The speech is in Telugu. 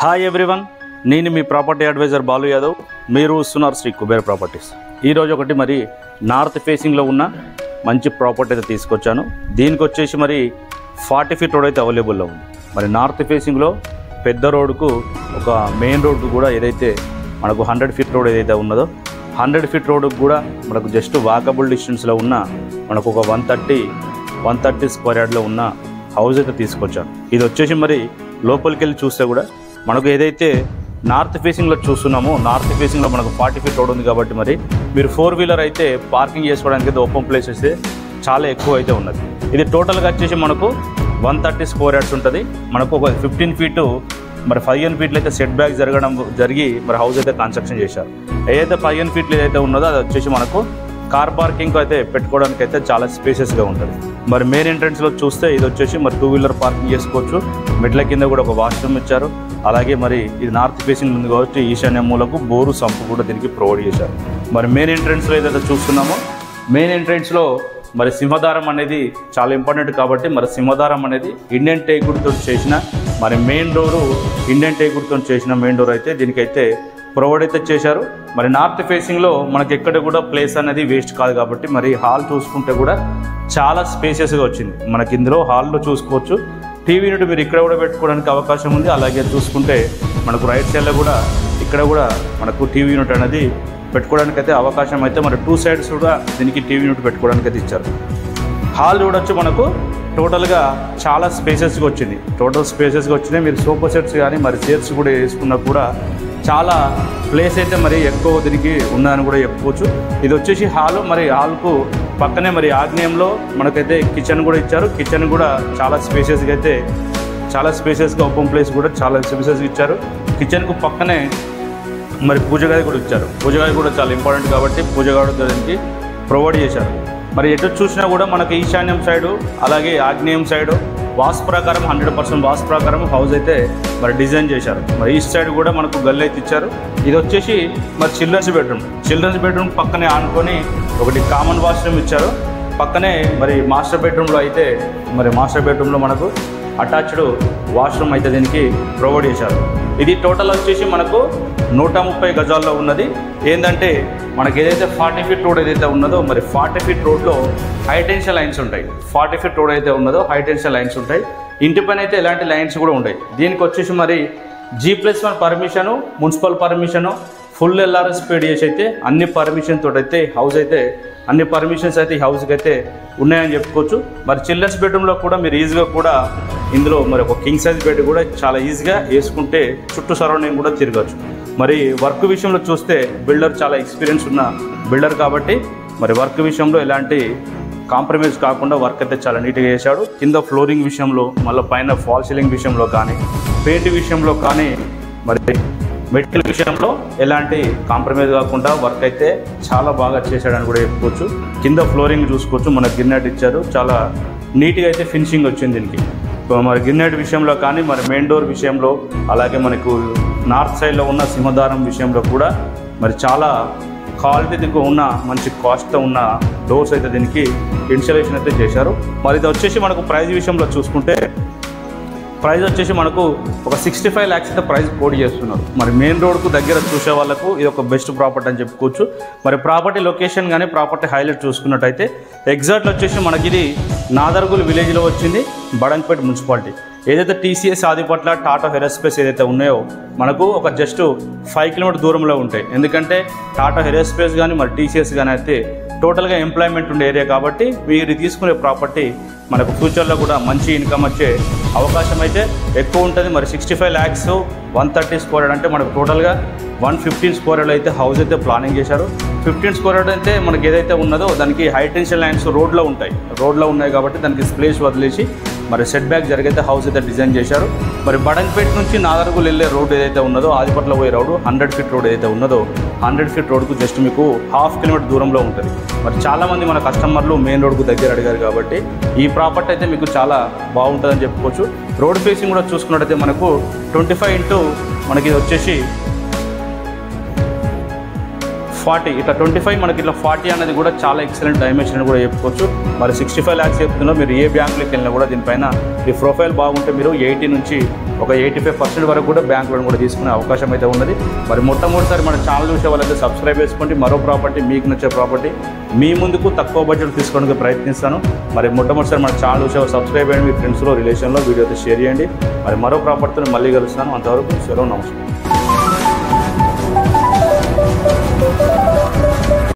హాయ్ ఎవ్రీవన్, నేను మీ ప్రాపర్టీ అడ్వైజర్ బాలు యాదవ్. మీరు చూస్తున్నారు శ్రీ కుబేర్ ప్రాపర్టీస్. ఈరోజు ఒకటి మరి నార్త్ ఫేసింగ్లో ఉన్న మంచి ప్రాపర్టీ అయితే తీసుకొచ్చాను. దీనికి వచ్చేసి మరి 40 ఫీట్ రోడ్ అయితే అవైలబుల్లో ఉంది. మరి నార్త్ ఫేసింగ్లో పెద్ద రోడ్డుకు ఒక మెయిన్ రోడ్డు కూడా ఏదైతే మనకు 100 ఫీట్ రోడ్ ఏదైతే ఉన్నదో 100 ఫీట్ రోడ్డుకు కూడా మనకు జస్ట్ వాకబుల్ డిస్టెన్స్లో ఉన్న మనకు ఒక 130 స్క్వేర్ యార్డ్లో ఉన్న హౌస్ అయితే తీసుకొచ్చాను. ఇది వచ్చేసి మరి లోపలికి వెళ్ళి చూస్తే కూడా మనకు ఏదైతే నార్త్ ఫేసింగ్లో చూస్తున్నామో నార్త్ ఫేసింగ్లో మనకు 40 ఫీట్ రోడ్ ఉంది కాబట్టి మరి మీరు 4 వీలర్ అయితే పార్కింగ్ చేసుకోవడానికి అయితే ఓపెన్ ప్లేస్ అయితే చాలా ఎక్కువ అయితే ఉన్నది. ఇది టోటల్గా వచ్చేసి మనకు 130 స్క్వేర్ యార్డ్స్ ఉంటుంది. మనకు ఒక 15 ఫీటు మరి 15 ఫీట్లు అయితే సెట్ బ్యాక్ జరిగి మరి హౌస్ అయితే కన్స్ట్రక్షన్ చేశారు. ఏదైతే 15 ఫీట్లు ఏదైతే ఉన్నదో అది వచ్చేసి మనకు కార్ పార్కింగ్ అయితే పెట్టుకోవడానికి అయితే చాలా స్పేసెస్గా ఉంటుంది. మరి మెయిన్ ఎంట్రన్స్లో చూస్తే ఇది వచ్చేసి మరి 2 వీలర్ పార్కింగ్ చేసుకోవచ్చు. మెట్ల కింద కూడా ఒక వాష్రూమ్ ఇచ్చారు. అలాగే మరి ఇది నార్త్ ఫేసింగ్ ఉంది కాబట్టి ఈశాన్య మూలకు బోరు సంపు కూడా దీనికి ప్రొవైడ్ చేశారు. మరి మెయిన్ ఎంట్రన్స్లో ఏదైతే చూస్తున్నామో మెయిన్ ఎంట్రన్స్లో మరి సింహదారం అనేది చాలా ఇంపార్టెంట్ కాబట్టి మరి సింహదారం అనేది ఇండియన్ టేకుడ్తో చేసిన మరి మెయిన్ డోరు ఇండియన్ టేకుడ్తో చేసిన మెయిన్ డోర్ అయితే దీనికైతే ప్రొవైడ్ అయితే చేశారు. మరి నార్త్ ఫేసింగ్లో మనకి ఎక్కడ కూడా ప్లేస్ అనేది వేస్ట్ కాదు కాబట్టి మరి హాల్ చూసుకుంటే కూడా చాలా స్పేసెస్గా వచ్చింది. మనకి ఇందులో హాల్లో చూసుకోవచ్చు. టీవీ యూనిట్ మీరు ఇక్కడ కూడా పెట్టుకోవడానికి అవకాశం ఉంది. అలాగే చూసుకుంటే మనకు రైట్ సైడ్లో కూడా ఇక్కడ కూడా మనకు టీవీ యూనిట్ అనేది పెట్టుకోవడానికి అయితే అవకాశం అయితే మరి 2 సైడ్స్ కూడా దీనికి టీవీ యూనిట్ పెట్టుకోవడానికి అయితే ఇచ్చారు. హాల్ చూడొచ్చు మనకు టోటల్గా చాలా స్పేసెస్గా వచ్చింది. టోటల్ స్పేసెస్గా వచ్చినాయి. మీరు సోఫా సెట్స్ కానీ మరి చైర్స్ కూడా వేసుకున్నా కూడా చాలా ప్లేస్ అయితే మరి ఎక్కువ దీనికి ఉందని కూడా చెప్పుకోవచ్చు. ఇది వచ్చేసి హాలు. మరి హాల్కు పక్కనే మరి ఆగ్నేయంలో మనకైతే కిచెన్ కూడా ఇచ్చారు. కిచెన్ కూడా చాలా స్పేసెస్గా అయితే చాలా స్పేసెస్గా ఓపెన్ ప్లేస్ కూడా చాలా స్పేసెస్గా ఇచ్చారు. కిచెన్కు పక్కనే మరి పూజ గది కూడా ఇచ్చారు. పూజ గది కూడా చాలా ఇంపార్టెంట్ కాబట్టి పూజ గది దానికి ప్రొవైడ్ చేశారు. మరి ఎటు చూసినా కూడా మనకి ఈశాన్యం సైడు అలాగే ఆగ్నేయం సైడు వాస్తు ప్రకారం 100% వాస్తు ప్రకారం హౌస్ అయితే మరి డిజైన్ చేశారు. మరి ఈస్ట్ సైడ్ కూడా మనకు గల్లి అయితే ఇచ్చారు. ఇది వచ్చేసి మరి చిల్డ్రన్స్ బెడ్రూమ్ పక్కనే ఆనుకొని ఒకటి కామన్ వాష్రూమ్ ఇచ్చారు. పక్కనే మరి మాస్టర్ బెడ్రూమ్లో అయితే మరి మాస్టర్ బెడ్రూమ్లో మనకు అటాచ్డ్ వాష్రూమ్ అయితే దీనికి ప్రొవైడ్ చేశారు. ఇది టోటల్ వచ్చేసి మనకు 130 గజాల్లో ఉన్నది. ఏంటంటే మనకి ఏదైతే 40 ఫీట్ రోడ్ ఏదైతే ఉన్నదో మరి 40 ఫీట్ రోడ్లో హై టెన్షన్ లైన్స్ ఉంటాయి. 40 ఫీట్ రోడ్ అయితే ఉన్నదో హై టెన్షన్ లైన్స్ ఉంటాయి. ఇంటి పైన అయితే ఇలాంటి లైన్స్ కూడా ఉంటాయి. దీనికి వచ్చేసి మరి G+1 permission, municipal permission, full LRS పేడ్ చేసి అయితే అన్ని పర్మిషన్ తోటి అయితే హౌస్ అయితే అన్ని పర్మిషన్స్ అయితే ఈ హౌస్కి అయితే ఉన్నాయని చెప్పుకోవచ్చు. మరి చిల్డ్రన్స్ బెడ్రూమ్లో కూడా మీరు ఈజీగా కూడా ఇందులో మరి ఒక కింగ్ సైజ్ బెడ్ కూడా చాలా ఈజీగా వేసుకుంటే చుట్టూ సరౌండింగ్ కూడా తిరగచ్చు. మరి వర్క్ విషయంలో చూస్తే బిల్డర్ చాలా ఎక్స్పీరియన్స్ ఉన్న బిల్డర్ కాబట్టి మరి వర్క్ విషయంలో ఎలాంటి కాంప్రమైజ్ కాకుండా వర్క్ అయితే చాలా నీట్గా చేశాడు. కింద ఫ్లోరింగ్ విషయంలో మళ్ళీ పైన ఫాల్ సీలింగ్ విషయంలో కానీ పెయింట్ విషయంలో కానీ మరి మెటీరియల్ విషయంలో ఎలాంటి కాంప్రమైజ్ కాకుండా వర్క్ అయితే చాలా బాగా చేశాడని కూడా చెప్పుకోవచ్చు. కింద ఫ్లోరింగ్ చూసుకోవచ్చు. మన గిన్నెట్ ఇచ్చారు. చాలా నీట్గా అయితే ఫినిషింగ్ వచ్చింది దీనికి. మరి గిన్నెట్ విషయంలో కానీ మరి మెయిన్ డోర్ విషయంలో అలాగే మనకు నార్త్ సైడ్లో ఉన్న సింహదారం విషయంలో కూడా మరి చాలా క్వాలిటీతో ఉన్న మంచి కాస్ట్తో ఉన్న డోర్స్ అయితే దీనికి ఇన్స్టాలేషన్ అయితే చేశారు. మరి ఇది వచ్చేసి మనకు ప్రైస్ విషయంలో చూసుకుంటే ప్రైస్ వచ్చేసి మనకు ఒక 65 lakhs అయితే ప్రైస్ కోట్ చేస్తున్నారు. మరి మెయిన్ రోడ్కు దగ్గర చూసే వాళ్ళకు ఇది ఒక బెస్ట్ ప్రాపర్టీ అని చెప్పుకోవచ్చు. మరి ప్రాపర్టీ లొకేషన్ కానీ ప్రాపర్టీ హైలైట్ చూసుకున్నట్టయితే ఎగ్జాక్ట్ వచ్చేసి మనకి ఇది నాదర్గుల్ విలేజ్లో వచ్చింది, బడంగపేట మున్సిపాలిటీ. ఏదైతే TCS ఆదిపట్ల టాటా ఏరోస్పేస్ ఏదైతే ఉన్నాయో మనకు ఒక జస్ట్ 5 కిలోమీటర్ దూరంలో ఉంటాయి. ఎందుకంటే టాటా ఏరోస్పేస్ కానీ మరి TCS కానీ అయితే టోటల్గా ఎంప్లాయ్మెంట్ ఉండే ఏరియా కాబట్టి మీరు తీసుకునే ప్రాపర్టీ మనకు ఫ్యూచర్లో కూడా మంచి ఇన్కమ్ వచ్చే అవకాశం అయితే ఎక్కువ ఉంటుంది. మరి 65 lakhs 130 స్క్వేర్ యార్డ్ అంటే మనకు టోటల్గా 115 స్క్వేర్ యార్డ్ అయితే హౌస్ అయితే ప్లానింగ్ చేశారు. 15 స్క్వేర్ యార్డ్ అయితే మనకి ఏదైతే ఉన్నదో దానికి హై టెన్షన్ లైన్స్ రోడ్లో ఉన్నాయి కాబట్టి దానికి ప్లేస్ వదిలేసి మరి సెట్ బ్యాక్ జరిగితే హౌస్ అయితే డిజైన్ చేశారు. మరి బడంగపేట నుంచి నాదర్గుల్ వెళ్ళే రోడ్ ఏదైతే ఉన్నదో ఆదిపట్ల పోయే రోడ్డు 100 ఫీట్ రోడ్ ఏదైతే ఉన్నదో 100 ఫీట్ రోడ్కు జస్ట్ మీకు 1/2 కిలోమీటర్ దూరంలో ఉంటుంది. మరి చాలామంది మన కస్టమర్లు మెయిన్ రోడ్కు దగ్గర అడిగారు కాబట్టి ఈ ప్రాపర్టీ అయితే మీకు చాలా బాగుంటుందని చెప్పుకోవచ్చు. రోడ్ ఫేసింగ్ కూడా చూసుకున్నట్టయితే మనకు 25 ఇంటూ మనకి ఇది వచ్చేసి 40 ఇట్లా 25 మనకి ఇట్లా 40 అనేది కూడా చాలా ఎక్సలెంట్ డైమెన్షన్ అని కూడా చెప్పుకోవచ్చు. మరి 65 lakhs చెప్తున్నారు. మీరు ఏ బ్యాంకులోకి వెళ్ళినా కూడా దీనిపైన ఈ ప్రొఫైల్ బాగుంటే మీరు 80 నుంచి ఒక 85% వరకు కూడా బ్యాంక్ లోన్ కూడా తీసుకునే అవకాశం అయితే ఉన్నది. మరి మొట్టమొదటిసారి మన ఛానల్ చూసే వాళ్ళైతే సబ్స్క్రైబ్ చేసుకోండి. మరో ప్రాపర్టీ మీకు నచ్చే ప్రాపర్టీ మీ ముందుకు తక్కువ బడ్జెట్ తీసుకోవడానికి ప్రయత్నిస్తాను. మరి మొట్టమొదటిసారి మన ఛానల్ చూసే సబ్స్క్రైబ్ చేయండి. మీ ఫ్రెండ్స్లో రిలేషన్లో వీడియో అయితే షేర్ చేయండి. మరి మరో ప్రాపర్టీని మళ్ళీ కలుస్తాను. అంతవరకు సెలవు, నమస్కారం.